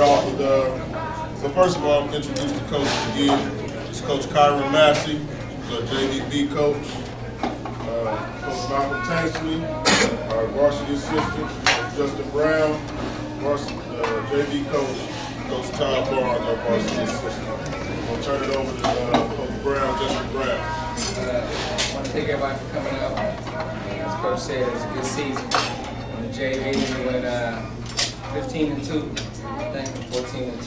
Off with, so first of all, I'm introduced to Coach again. It's Coach Kyron Massey, who's our JVB coach. Coach Malcolm Tanksley, our varsity assistant. Justin Brown, varsity, JV coach. Coach Todd Barnes, our varsity assistant. I'll turn it over to Coach Brown, Justin Brown. I want to thank everybody for coming out. As Coach said, it was a good season. On the JV, we went 15-2. I think 14-2.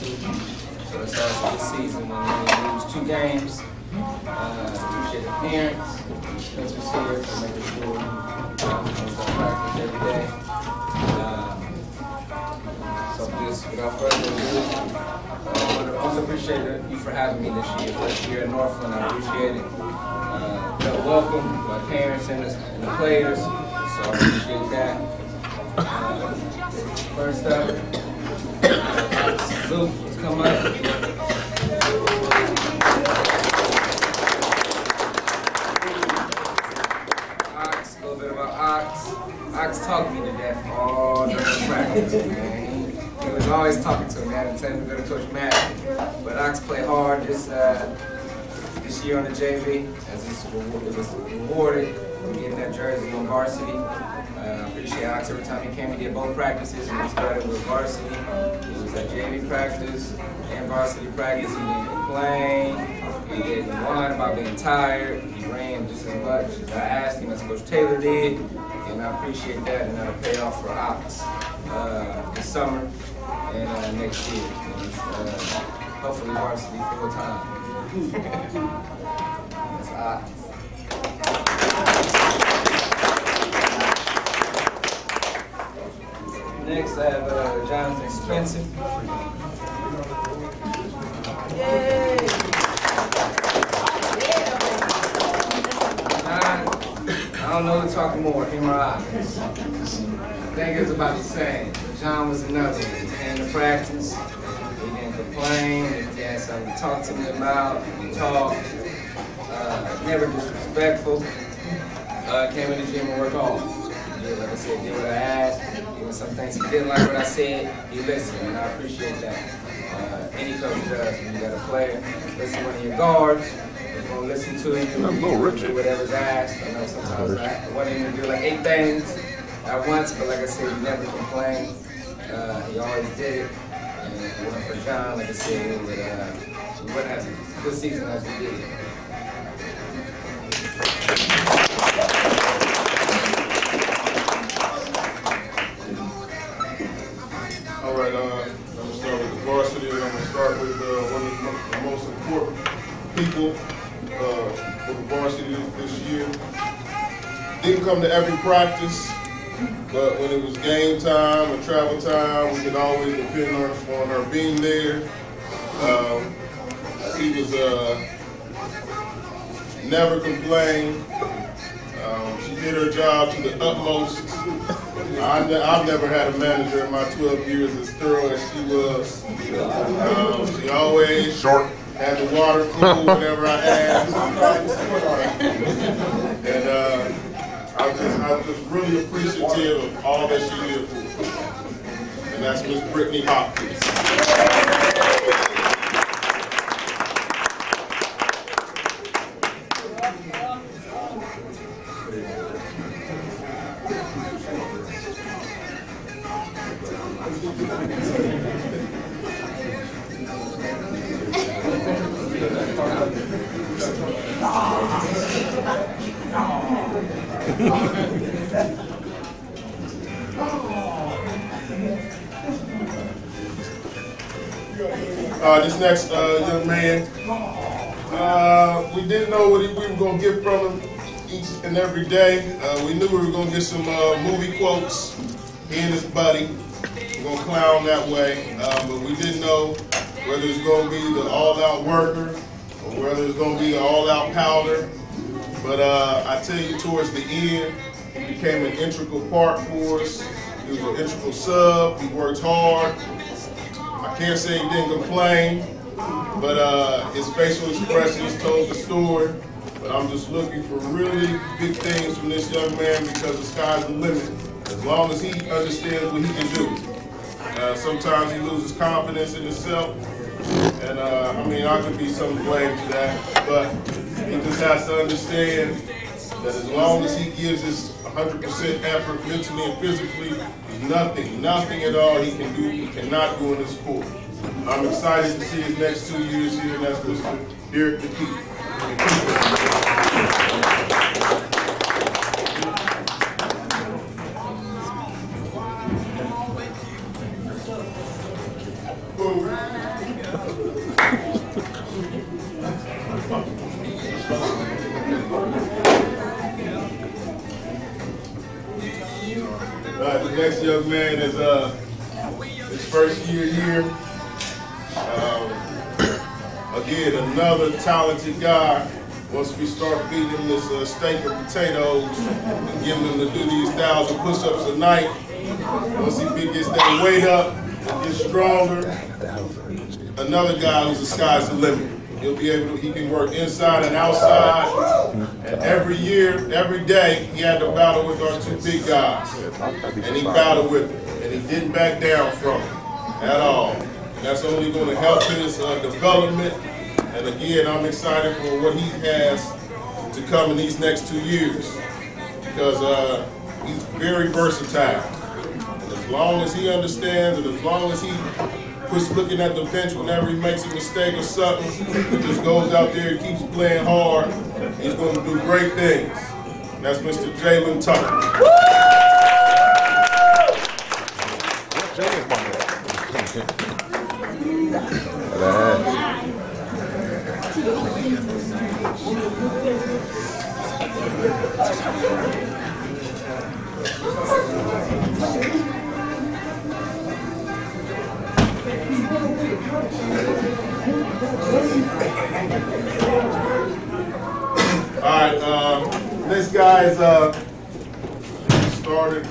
So it's always a good season when we lose 2 games. Appreciate the parents, Spencer's here for making sure we practice every day. So just without further ado, I also appreciate you for having me this year. First year at Northland, I appreciate it. Felt welcome, my parents and the players, so I appreciate that. First up, Luke, let's come up. Ox, a little bit about Ox. Ox talked me to death all during practice, man. He was always talking to me, man, and telling me to go to Coach Matt. But Ox played hard this year on the JV, as it was rewarded for getting that jersey on varsity. I appreciate Ox every time he came. We did both practices, and we started with varsity. He was at JV practice and varsity practice. He didn't complain. He didn't whine about being tired. He ran just as much as I asked him, as Coach Taylor did, and I appreciate that, and that'll pay off for Ox this summer and next year. Hopefully varsity full time. That's Ox. Next, I have Jonathan Spencer. Yay! I don't know who talking more, him or I. I think it's about the same. John was another one. He came to practice. He didn't complain. He had something to talk to me about. We talked. Never disrespectful. Came in the gym and worked hard. Like I said, did what I asked. Even some things he didn't like what I said, he listened, and I appreciate that. Any coach does when you got a player. Listen to one of your guards. He's going to listen to him. Do whatever's asked. I know sometimes I want him to do like 8 things at once, but like I said, he never complained. He always did it. And if it wasn't for John, like I said, we wouldn't have a good season as we did. All right, I'm going to start with the varsity, and I'm going to start with one of the most important people for the varsity this year. Didn't come to every practice, but when it was game time or travel time, we could always depend on her being there. He was never complained. She did her job to the utmost. I've never had a manager in my 12 years as thorough as she was. She always had the water cool whenever I asked. And I'm just really appreciative of all that she did for me. And that's Miss Brittany Hopkins. This next young man, we didn't know what we were going to get from him each and every day. We knew we were going to get some movie quotes. He and his buddy were going to clown that way, but we didn't know whether it's going to be the all-out worker or whether it's going to be the all-out powder. But I tell you, towards the end, he became an integral part for us. He was an integral sub. He worked hard. I can't say he didn't complain, but his facial expressions told the story. But I'm just looking for really big things from this young man because the sky's the limit. As long as he understands what he can do. Sometimes he loses confidence in himself. And I mean, I could be some blame to that, but he just has to understand that as long as he gives his 100% effort mentally and physically, there's nothing at all he cannot do in this sport. I'm excited to see his next 2 years here, and that's Mr. Derek the Key. The next young man is his first year here. Again, another talented guy. Once we start feeding him this steak and potatoes and giving him to do these 1,000 push-ups a night, once he gets that weight up and gets stronger, another guy who's the sky's the limit. He'll be able to, he can work inside and outside. And every year, every day, he had to battle with our 2 big guys. And he battled with them. And he didn't back down from it at all. And that's only going to help his development. And again, I'm excited for what he has to come in these next 2 years. Because he's very versatile. And as long as he understands and as long as he quits looking at the bench whenever he makes a mistake or something, he just goes out there and keeps playing hard, he's going to do great things. And that's Mr. Jalen Tucker. Alright, this guy is started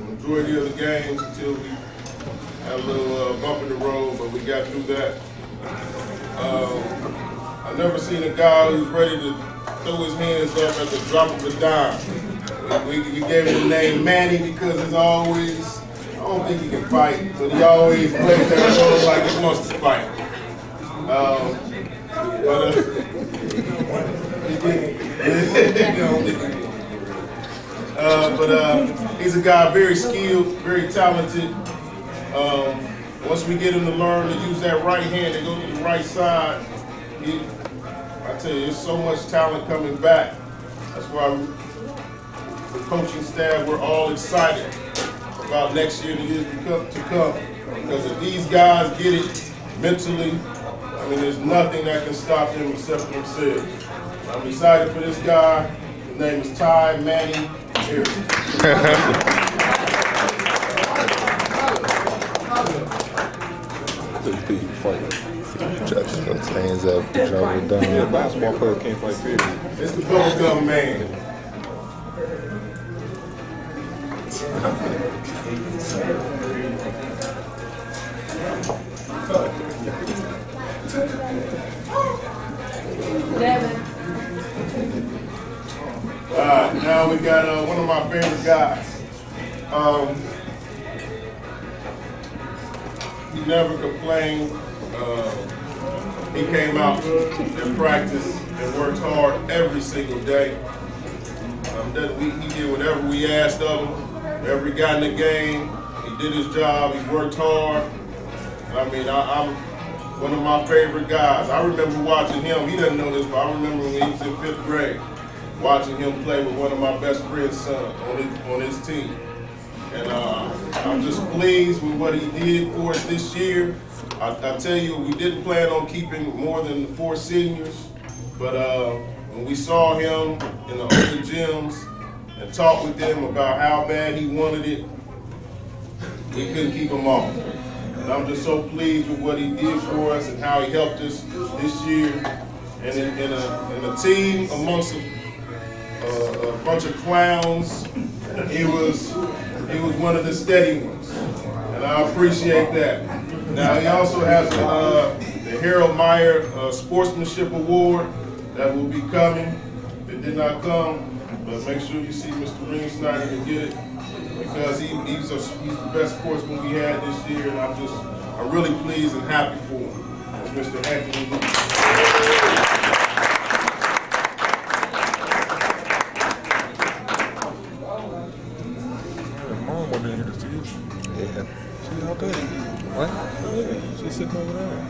majority of the games until we had a little bump in the road, but we got through that. I've never seen a guy who's ready to throw his hands up at the drop of a dime. We gave him the name Manny because he's always, I don't think he can fight, but he always plays that role like he wants to fight. He's a guy very skilled, very talented. Once we get him to learn to use that right hand and go to the right side, I tell you, there's so much talent coming back. That's why the coaching staff, we're all excited about next year and the years to come. Because if these guys get it mentally, I mean, there's nothing that can stop them except themselves. I'm excited for this guy. His name is Ty Manny Harris. Hands up, drop it down. Yeah, basketball player can't fight period. It's the bubblegum man. Now we got one of my favorite guys. He never complained. He came out and practiced and worked hard every single day. He did whatever we asked of him. Whenever he got in the game, he did his job. He worked hard. I mean, I'm one of my favorite guys. I remember watching him. He doesn't know this, but I remember when he was in 5th grade, watching him play with one of my best friend's sons on his team. And I'm just pleased with what he did for us this year. I tell you, we didn't plan on keeping more than 4 seniors, but when we saw him in the older gyms and talked with them about how bad he wanted it, we couldn't keep him off. And I'm just so pleased with what he did for us and how he helped us this year. And in a team amongst a bunch of clowns, he was one of the steady ones, and I appreciate that. Now he also has the Harold Meyer Sportsmanship Award that will be coming. It did not come, but make sure you see Mr. Ring Snyder to get it. because he's the best sportsman we had this year, and I'm really pleased and happy for him. That's Mr. Anthony Lee. Mom wasn't in here to see you. Yeah. She's out there. What? Yeah, she's sitting over there.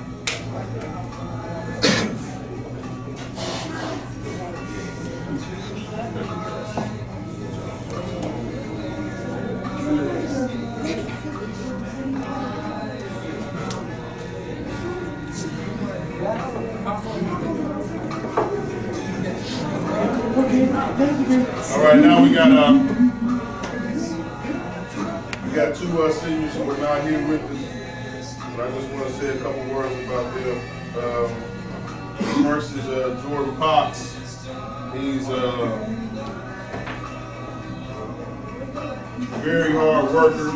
All right, now we got two seniors who are not here with us, but I just want to say a couple words about them. First is Jordan Potts. He's a very hard worker.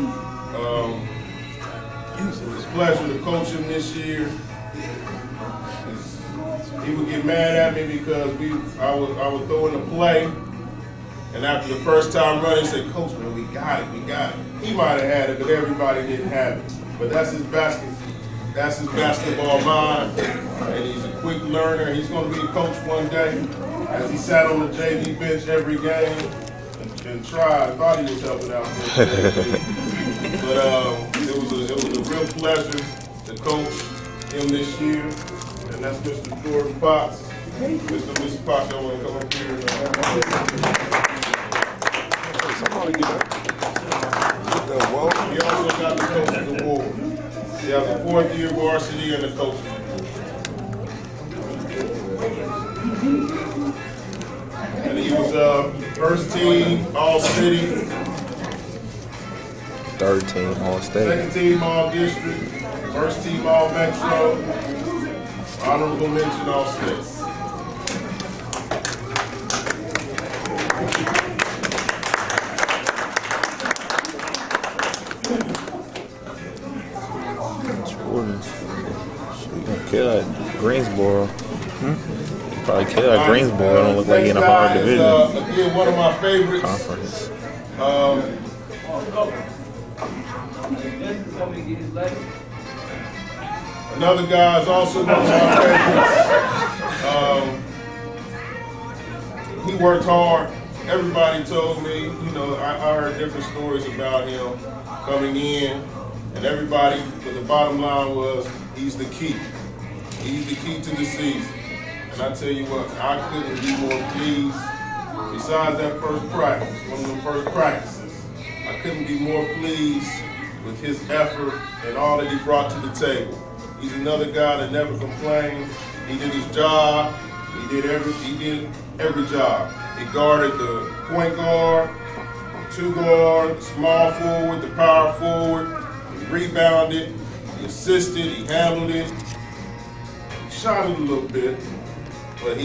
It was a pleasure to coach him this year. He would get mad at me because I would throw in a play, and after the first time running, he'd say, "Coach, man, we got it. He might have had it, but everybody didn't have it. But that's his basketball mind, and he's a quick learner. He's going to be a coach one day. As he sat on the JV bench every game and tried, I thought he was helping out for but it was a real pleasure to coach him this year. And that's Mr. Jordan Potts. Mr. Potts, y'all want to come up here? Somebody get up. He also got the coaching award. He has a 4th-year varsity and a coaching award. And he was first team All-City. 3rd team All-State. 2nd team All-District. 1st team All-Metro. Honorable mention All-State. Jordan. She gonna kill at Greensboro. He probably kill at Greensboro. Don't look like he in a hard division. Again, one of my favorites. Conference. Another guy is also one of my favorites. He worked hard. Everybody told me, I heard different stories about him coming in, and everybody, but the bottom line was, he's the key. He's the key to the season. And I tell you what, I couldn't be more pleased. Besides that first practice, one of the first practices, I couldn't be more pleased with his effort and all that he brought to the table. He's another guy that never complained. He did his job. He did every job. He guarded the point guard, 2 guard, small forward, the power forward. He rebounded. He assisted. He handled it. He shot it a little bit, but I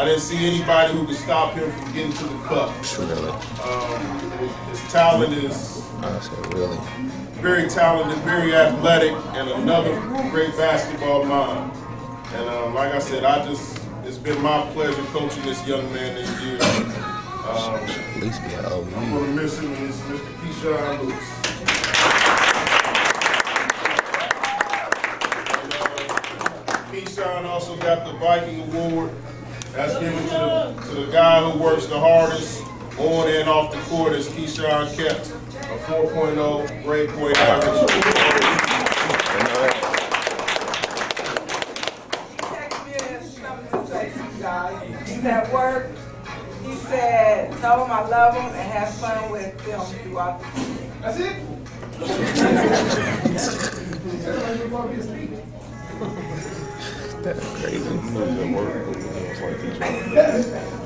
didn't see anybody who could stop him from getting to the cup. Really? His talent is really very talented, very athletic, and another great basketball mind. And like I said, it's been my pleasure coaching this young man this year. at least be an OU. I'm going to miss him, is Mr. Keyshawn Lewis. Keyshawn also got the Viking Award. That's given to the guy who works the hardest on and off the court, as Keyshawn kept a 4.0 grade point average. He texted me and has something to say to you guys. He's at work. He said, tell him I love him and have fun with them throughout the season. That's it? That's crazy.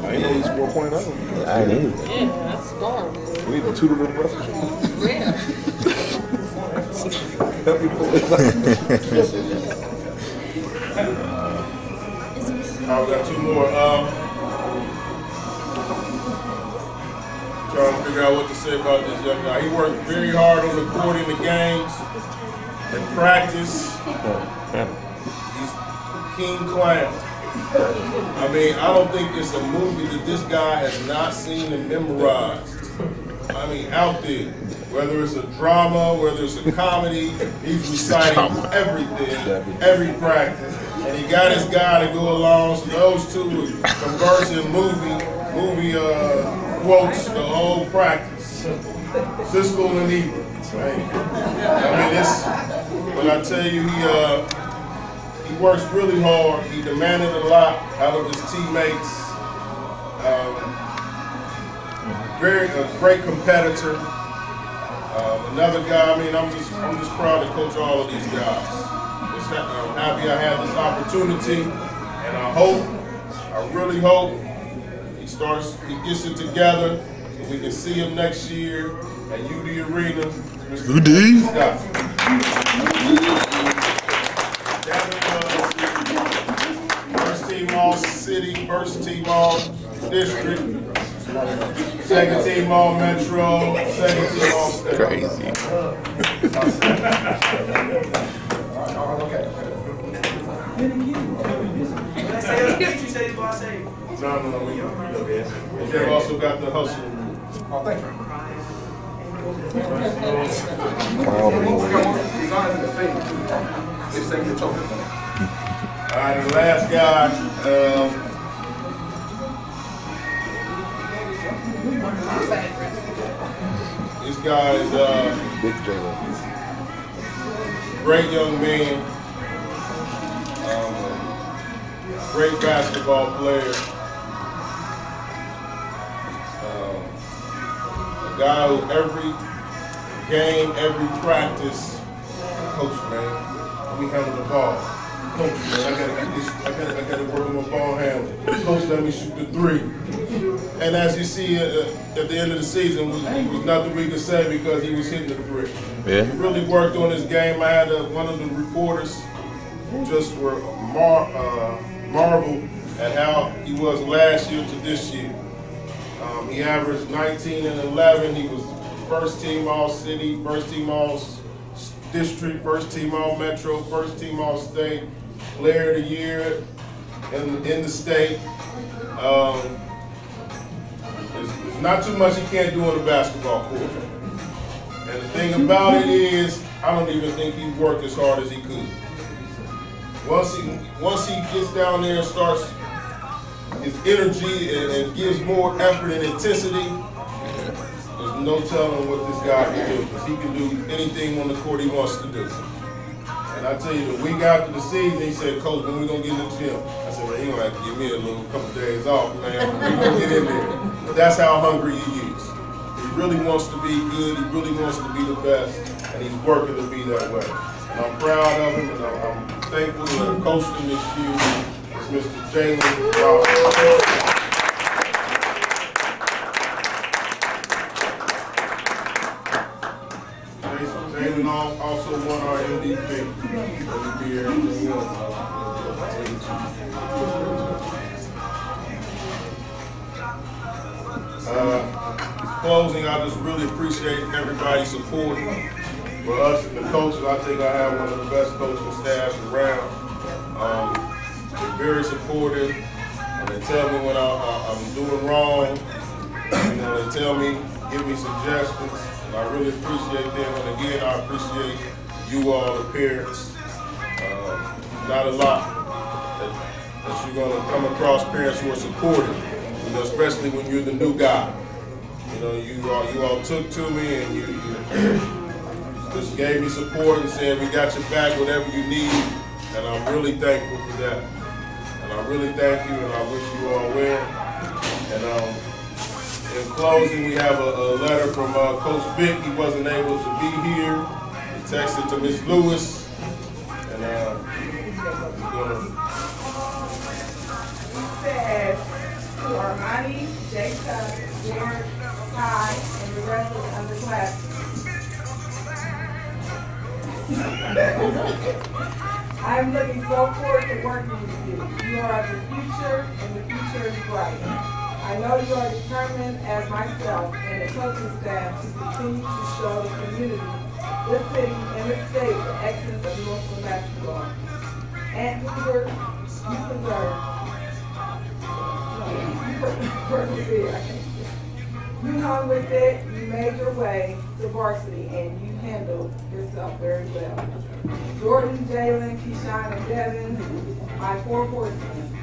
I ain't know he's 4.0. I ain't either. Yeah, that's scoring. We need to tutor the rest of them. Yeah. Help me pull this I've got two more. Trying to figure out what to say about this young guy. He worked very hard on the court in the games, in practice. He's King Clown. I mean, I don't think it's a movie that this guy has not seen and memorized. I mean, out there. Whether it's a drama, whether it's a comedy, he's reciting everything, every practice. And he got his guy to go along, so those two were conversing movie quotes the whole practice. Cisco and Ebra. Right? I mean, this, when I tell you, he works really hard. He demanded a lot out of his teammates. A great competitor. Another guy. I mean, I'm just proud to coach all of these guys. I'm happy I had this opportunity, and I really hope he gets it together, so we can see him next year at UD Arena. UD. First team all city, first team all district, second team all metro, second team all state. Crazy. No. They've also got the hustle. Oh, thank you. All right, the last guy. This guy is Big J. great young man, great basketball player, a guy who every game, every practice, coach, man, let me handle the ball. Coach, man, I gotta work on my ball handling. Coach, let me shoot the three. And as you see at the end of the season, there was nothing we could say because he was hitting the three. Yeah. He really worked on his game. I had one of the reporters just were marveled at how he was last year to this year. He averaged 19 and 11. He was first team all city, first team all district, first team all metro, first team all state, player of the year in the state. There's not too much he can't do on the basketball court. And the thing about it is, I don't even think he worked as hard as he could. Once he gets down there and starts his energy and gives more effort and intensity, there's no telling what this guy can do, because he can do anything on the court he wants to do. And I tell you, the week after the season, he said, Coach, when we gonna get in the gym? I said, man, you gonna have to give me a couple days off, man. We gonna get in there. But that's how hungry he is. He really wants to be good. He really wants to be the best, and he's working to be that way. And I'm proud of him, and I'm thankful that coaching this year is Mr. Jalen Robinson. Jalen also won our MVP. Closing, I just really appreciate everybody's support. For us and the coaches, I think I have one of the best coaching staffs around. They're very supportive, and they tell me when I'm doing wrong. You know, they tell me, give me suggestions, and I really appreciate them. And again, I appreciate you all, the parents. Not a lot that you're gonna come across parents who are supportive, you know, especially when you're the new guy. You know, you all took to me and you just gave me support and said, we got your back, whatever you need, and I'm really thankful for that. And I really thank you, and I wish you all well. And in closing, we have a letter from Coach Vic. He wasn't able to be here. He texted to Miss Lewis, and he said to Armani, Jacob, George, Kai, and the rest of the underclassmen, I'm looking so forward to working with you. You are the future, and the future is bright. I know you are determined as myself and the coaching staff to continue to show the community, the city, and the state the excellence of Northland basketball. And you persevere. You hung with it, you you made your way to varsity and you handled yourself very well. Jordan, Jalen, Keyshawn, and Devin, my 4 horsemen.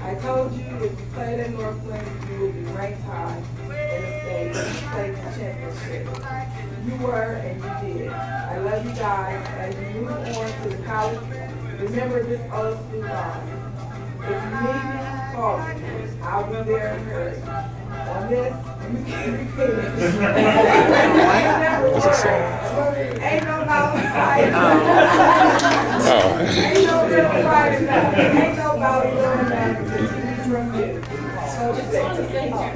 I told you if you played at Northland, you would be ranked high in the state and play the championship. You were and you did. I love you guys. As you move on to the college, remember this old school line. If you need me, call me. I'll be there in a hurry. On this, you can repeat it. What's it say? Ain't no mountain high enough. Ain't no river wide enough. Ain't no valley low enough to keep me from you. So just take the thing off.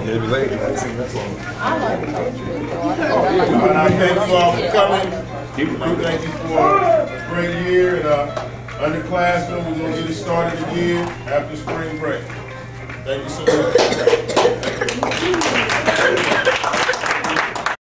It'll be late. And I thank you all for coming. Thank you for a great year. And underclassmen, we're going to get it started again after spring break. Thank you so much.